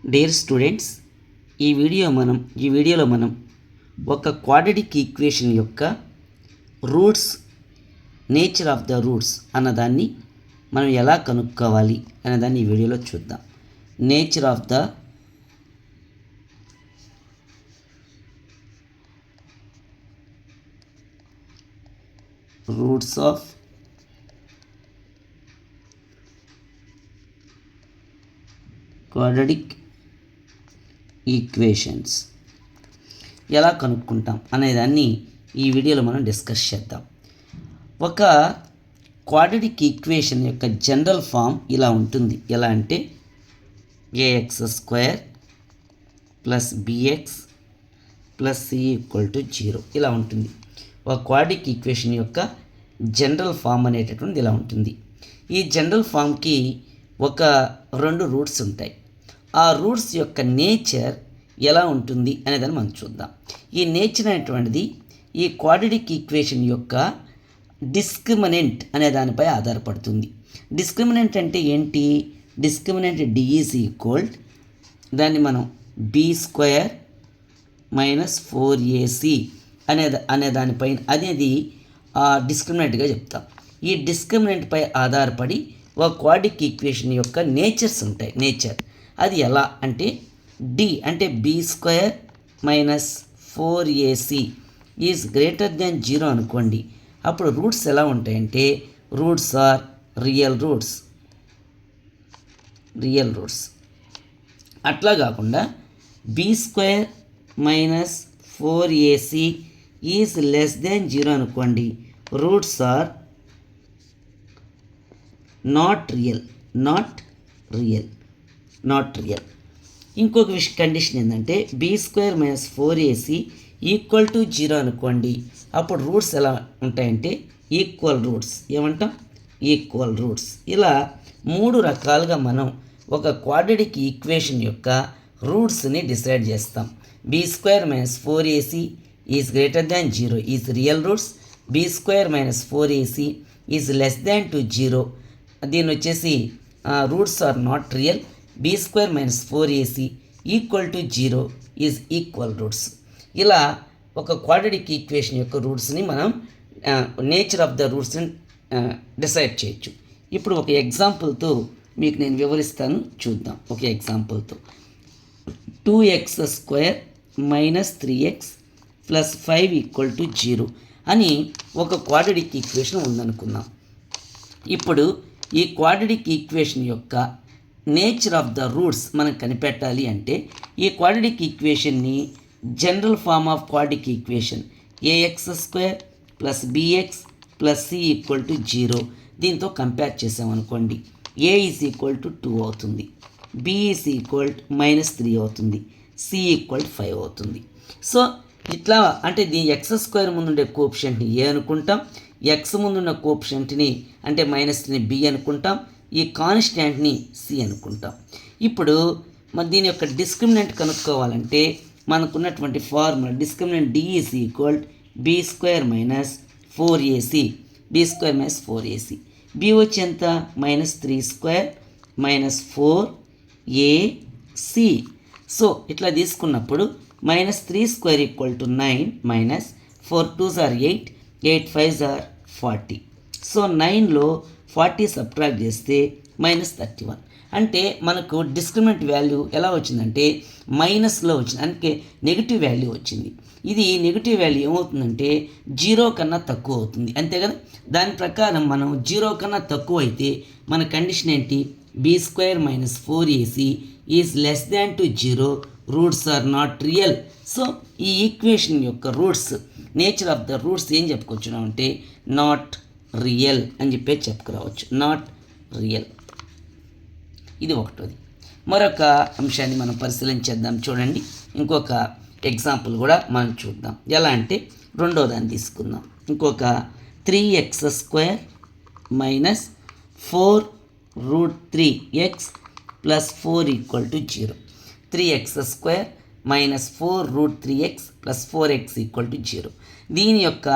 Dear students, ఈ వీడియోలో మనం ఒక క్వాడ్రాటిక్ ఈక్వేషన్ యొక్క roots, nature of the roots అన్నదాన్ని మనం ఎలా కనుక్కోవాలి అన్నదాన్ని ఈ వీడియోలో చూద్దాం. Nature of the roots of quadratic equations ఎలా కనుక్కుంటాం అనేదాన్ని ఈ వీడియోలో మనం డిస్కస్ చేద్దాం. ఒక క్వాడ్రాటిక్ ఈక్వేషన్ యొక్క జనరల్ ఫామ్ ఇలా ఉంటుంది. ఎలా అంటే ax² plus bx plus c = 0 ఇలా ఉంటుంది. ఒక క్వాడ్రాటిక్ ఈక్వేషన్ యొక్క జనరల్ ఫామ్ అనేటటువంటిది ఇలా ఉంటుంది. ఈ జనరల్ ఫామ్కి ఒక 2 రూట్స్ ఉంటాయి. ఆ రూట్స్ యొక్క నేచర్ ఎలా ఉంటుంది అనేదాన్ని మనం చూద్దాం. ఈ నేచర్ అనేటువంటిది ఈ క్వాడ్రాటిక్ ఈక్వేషన్ యొక్క డిస్క్రిమినెంట్ అనే దానిపై ఆధారపడుతుంది. డిస్క్రిమినెంట్ అంటే ఏంటి? డిస్క్రిమినెంట్ d = దాన్ని మనం b² - 4ac అనే దానిపైన అనేది డిస్క్రిమినెంట్గా చెప్తాం. ఈ డిస్క్రిమినెంట్పై ఆధారపడి ఒక క్వాడ్రాటిక్ ఈక్వేషన్ యొక్క నేచర్స్ ఉంటాయి. నేచర్ అది ఎలా అంటే d అంటే b² - 4ac is greater than 0 అనుకోండి. అప్పుడు రూట్స్ ఎలా ఉంటాయంటే రూట్స్ ఆర్ రియల్ రూట్స్. అట్లా కాకుండా b² - 4ac is less than 0 అనుకోండి. Roots are not real. ఇంకొక కండిషన్ ఏంటంటే b² - 4ac = 0 అనుకోండి. అప్పుడు రూట్స్ ఎలా ఉంటాయంటే ఈక్వల్ రూట్స్. ఏమంటాం? Equal roots. ఇలా 3 రకాలుగా మనం ఒక క్వాడ్రాటిక్ ఈక్వేషన్ యొక్క రూట్స్ని డిసైడ్ చేస్తాం. b² - 4ac is greater than 0 is real roots. b² - 4ac is less than to 0 దీని వచ్చేసి roots are not real. b² - 4ac = 0 is equal roots. ఇలా ఒక క్వాడ్రాటిక్ ఈక్వేషన్ యొక్క రూట్స్ని మనం నేచర్ ఆఫ్ ద రూట్స్ని డిసైడ్ చేయొచ్చు. ఇప్పుడు ఒక ఎగ్జాంపుల్తో మీకు నేను వివరిస్తాను, చూద్దాం. ఒక ఎగ్జాంపుల్తో 2x² - 3x + 5 = 0 అని ఒక క్వాడ్రాటిక్ ఈక్వేషన్ ఉందనుకుందాం. ఇప్పుడు ఈ క్వాడ్రాటిక్ ఈక్వేషన్ యొక్క నేచర్ ఆఫ్ ద రూట్స్ మనం కనిపెట్టాలి అంటే ఈ క్వాడ్రాటిక్ ఈక్వేషన్ని general form of quadratic equation ax² + bx + c = 0 దీంతో కంపేర్ చేసామనుకోండి. a = 2 అవుతుంది, b -3 అవుతుంది, c = 5 అవుతుంది. సో ఇట్లా అంటే దీని x² ముందుండే కోఎఫిషియంట్ని a అనుకుంటాం, x ముందున్న కోఎఫిషియంట్ని అంటే -ని b అనుకుంటాం, ఈ కాన్స్టాంట్ని c అనుకుంటాం. ఇప్పుడు మరి దీని యొక్క డిస్క్రిమినెంట్ కనుక్కోవాలంటే మనకున్నటువంటి formula discriminant d = b² - 4ac b² - 4ac b వచ్చి ఎంత? -3² - 4ac. సో ఇట్లా తీసుకున్నప్పుడు -3² = 9 - 4 2s are 8 8 5s are 40. So 9లో 40 subtract చేస్తే -31. అంటే మనకు డిస్క్రిమినెంట్ వాల్యూ ఎలా వచ్చిందంటే మైనస్లో వచ్చింది, అంటే నెగిటివ్ వాల్యూ వచ్చింది. ఇది నెగిటివ్ వాల్యూ ఏమవుతుందంటే 0 కన్నా తక్కువ అవుతుంది, అంతే కదా. దాని ప్రకారం మనం 0 కన్నా తక్కువ అయితే మన కండిషన్ ఏంటి? b² - 4ac is less than to 0 roots are not real. So ఈ ఈక్వేషన్ యొక్క roots, nature of the roots ఏం చెప్పుకొచ్చున్నామంటే నాట్ రియల్ అని చెప్పుకురావచ్చు. Not real. ఇది ఒకటోది. మరొక అంశాన్ని మనం పరిశీలించేద్దాం. చూడండి, ఇంకొక ఎగ్జాంపుల్ కూడా మనం చూద్దాం. ఎలా అంటే రెండో దాన్ని తీసుకుందాం. ఇంకొక 3x² - 4√3x + 4 = 0. 3x² - 4√3x + 4x = 0. దీని యొక్క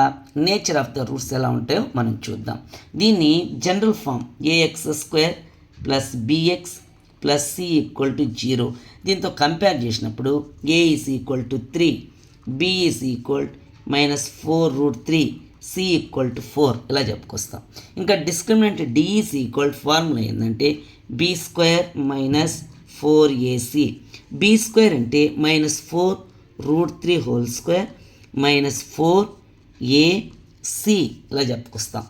నేచర్ ఆఫ్ ద రూట్స్ ఎలా ఉంటాయో మనం చూద్దాం. దీన్ని general form ax² + bx plus C equal to 0. దీంతో కంపేర్ చేసినప్పుడు A is equal to 3, B is equal -4√3, C equal to 4 ఇలా చెప్పుకొస్తాం. ఇంకా discriminant D is equal formula ఏంటంటే B square -4ac. B square అంటే -4√3 హోల్ స్క్వేర్ -4ac ఇలా చెప్పుకొస్తాం.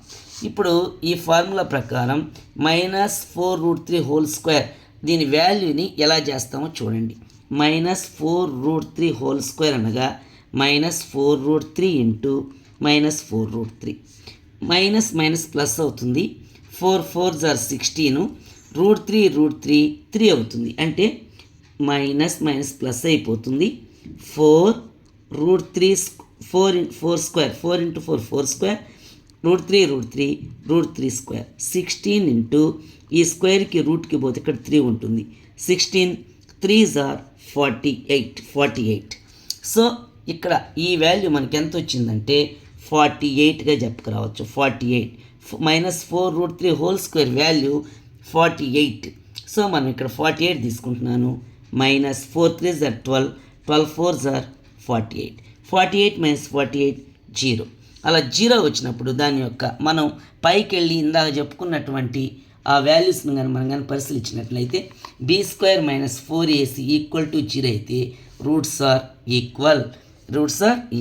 ఇప్పుడు ఈ ఫార్ములా ప్రకారం -4√3 హోల్ స్క్వేర్ దీని వాల్యూని ఎలా చేస్తామో చూడండి. -4√3 హోల్ స్క్వేర్ అనగా -4√3 ఇంటూ -4√3 మైనస్ ప్లస్ అవుతుంది. 4 4s are 16, √3 3 అవుతుంది. అంటే మైనస్ ప్లస్ అయిపోతుంది. 4√3 4 square 4 into 4 4 square √3 square 16 into ఈ స్క్వేర్కి రూట్కి పోతే ఇక్కడ 3 ఉంటుంది. 16 3s are 48. సో ఇక్కడ ఈ వాల్యూ మనకి ఎంత వచ్చిందంటే 48గా చెప్పుకురావచ్చు. 48 -4√3 హోల్ స్క్వేర్ వాల్యూ 48. సో మనం ఇక్కడ 48 తీసుకుంటున్నాను. -4 3s are 12, 12 4s are 48. 48 - 48 0. అలా 0 వచ్చినప్పుడు దాని యొక్క మనం పైకి వెళ్ళి ఇందాక చెప్పుకున్నటువంటి ఆ వాల్యూస్ని మనం కానీ పరిశీలించినట్లయితే B square -4ac equal to 0 అయితే రూట్స్ ఆర్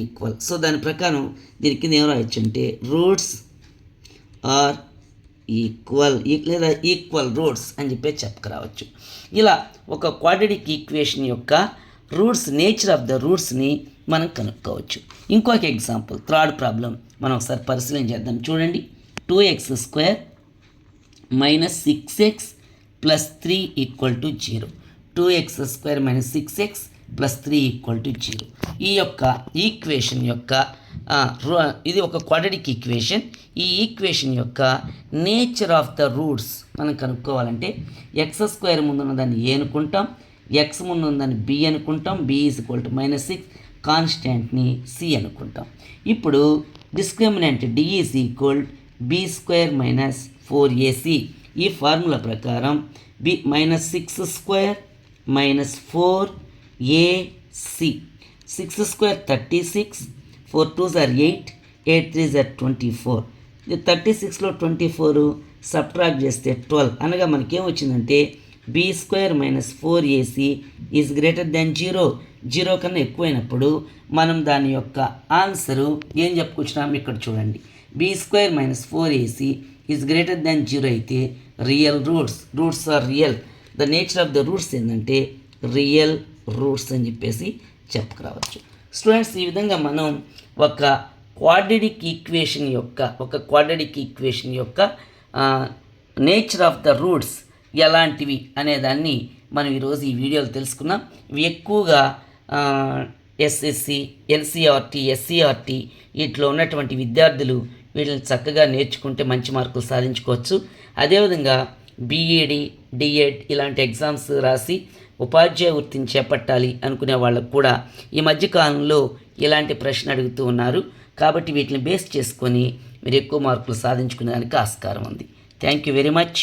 ఈక్వల్. సో దాని ప్రకారం దీని కింద ఏం రాయొచ్చు అంటే రూట్స్ ఆర్ ఈక్వల్ లేదా ఈక్వల్ రూట్స్ అని చెప్పి చెప్పుకురావచ్చు. ఇలా ఒక క్వాడ్రాటిక్ ఈక్వేషన్ యొక్క రూట్స్, నేచర్ ఆఫ్ ద రూట్స్ని మనం కనుక్కోవచ్చు. ఇంకొక ఎగ్జాంపుల్, థర్డ్ ప్రాబ్లం మనం ఒకసారి పరిశీలన చేద్దాం. చూడండి, 2x² - 6x + 3 = 0. 2x² - 6x + 3 = 0. ఈ యొక్క ఈక్వేషన్ యొక్క ఇది ఒక క్వాడ్రాటిక్ ఈక్వేషన్. ఈ ఈక్వేషన్ యొక్క నేచర్ ఆఫ్ ద రూట్స్ మనం కనుక్కోవాలంటే x² ముందున్న దాన్ని ఏ అనుకుంటాం, x ముందు ఉన్నదాన్ని b అనుకుంటాం, b = -6, కాన్స్టాంట్ని c అనుకుంటాం. ఇప్పుడు డిస్క్రిమినెంట్ d = b² - 4ac. ఈ ఫార్ములా ప్రకారం -6² - 4ac. 6² 36, 4 2s are 8, 8 3s are 24. 36లో 24 subtract చేస్తే 12 అనగా మనకేం వచ్చిందంటే b² - 4ac is greater than 0 కన్నా ఎక్కువైనప్పుడు మనం దాని యొక్క ఆన్సరు ఏం చెప్పుకొచ్చినాం ఇక్కడ చూడండి. b² - 4ac is greater than 0 అయితే real roots are real. The nature of the roots ఏంటంటే రియల్ రూట్స్ అని చెప్పేసి చెప్పుకురావచ్చు. స్టూడెంట్స్, ఈ విధంగా మనం ఒక క్వాడ్రాటిక్ ఈక్వేషన్ యొక్క నేచర్ ఆఫ్ ద రూట్స్ ఎలాంటివి అనేదాన్ని మనం ఈరోజు ఈ వీడియోలో తెలుసుకున్నాం. ఇవి ఎక్కువగా ఎస్ఎస్సి, ఎన్సీఆర్టీ, ఎస్సీఆర్టీ వీటిలో ఉన్నటువంటి విద్యార్థులు వీటిని చక్కగా నేర్చుకుంటే మంచి మార్కులు సాధించుకోవచ్చు. అదేవిధంగా బీఈడి, డిఎడ్ ఇలాంటి ఎగ్జామ్స్ రాసి ఉపాధ్యాయ వృత్తిని చేపట్టాలి అనుకునే వాళ్ళకు కూడా ఈ మధ్యకాలంలో ఇలాంటి ప్రశ్న అడుగుతూ ఉన్నారు. కాబట్టి వీటిని బేస్ చేసుకొని మీరు ఎక్కువ మార్కులు సాధించుకునేదానికి ఆస్కారం ఉంది. Thank you very much.